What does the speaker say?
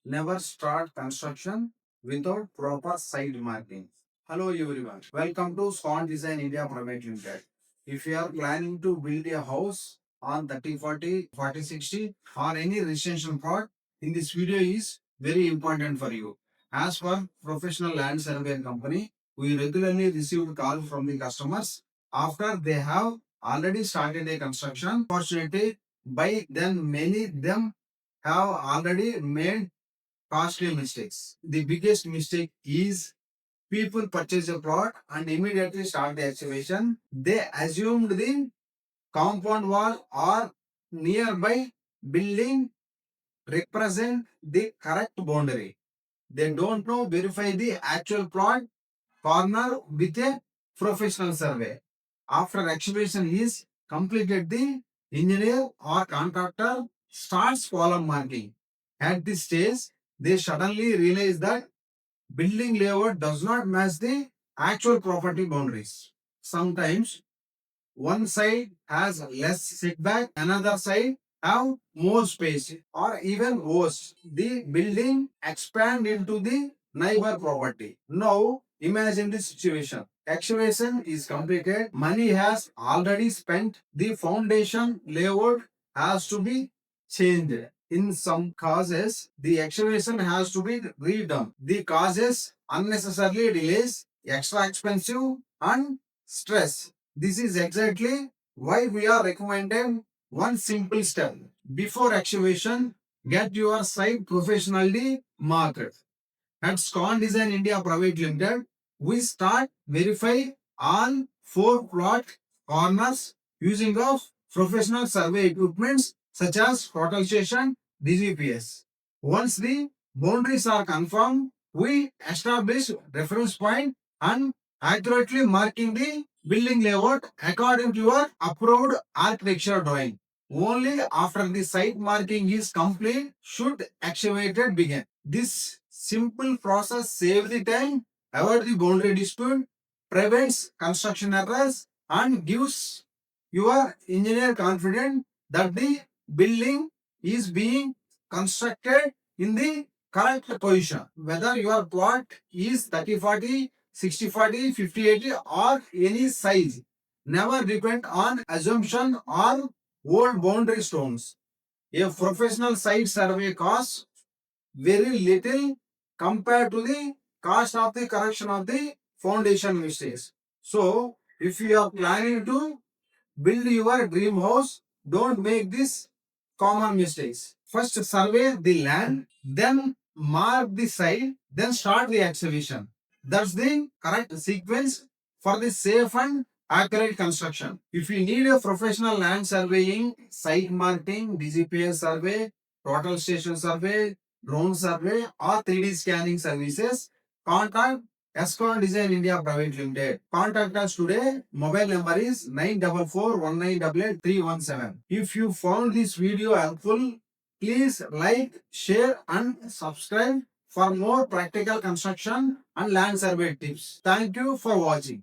Never start construction without proper site marking. Hello everyone. Welcome to SCON Design India Pvt Limited. If you are planning to build a house on 30, 40, 40, 60 or any residential plot, in this video is very important for you. As for professional land survey company, we regularly receive call from the customers after they have already started a construction. Fortunately, by then many them have already made costly mistakes. The biggest mistake is people purchase a plot and immediately start the excavation. They assumed the compound wall or nearby building represent the correct boundary. They don't know verify the actual plot corner with a professional survey. After excavation is completed, the engineer or contractor starts column marking. At this stage, they suddenly realize that building layout does not match the actual property boundaries. Sometimes one side has less setback, another side have more space, or even worse, the building expand into the neighbor property. Now imagine the situation. Excavation is completed, money has already spent, the foundation layout has to be changed. In some cases, the excavation has to be redone. The causes unnecessarily delays, extra expensive, and stress. This is exactly why we are recommending one simple step. Before excavation, get your site professionally marked. At SCON Design India Pvt Limited, we start verify all four plot corners using of professional survey equipments such as total station DGPS. Once the boundaries are confirmed, we establish reference point and accurately marking the building layout according to your approved architecture drawing. Only after the site marking is complete should excavated begin. This simple process saves the time, avoid the boundary dispute, prevents construction errors, and gives your engineer confidence that the building is being constructed in the correct position. Whether your plot is 30, 40, 60, 40, 50, 80 or any size, never depend on assumption or old boundary stones. A professional site survey costs very little compared to the cost of the correction of the foundation mistakes. So, if you are planning to build your dream house, don't make this common mistakes. First survey the land, then mark the site, then start the excavation. That's the correct sequence for the safe and accurate construction. If you need a professional land surveying, site marking, DGPS survey, total station survey, drone survey or 3D scanning services, contact SCON Design India Pvt Limited. Contact us today. Mobile number is 9441988 If you found this video helpful, please like, share and subscribe for more practical construction and land survey tips. Thank you for watching.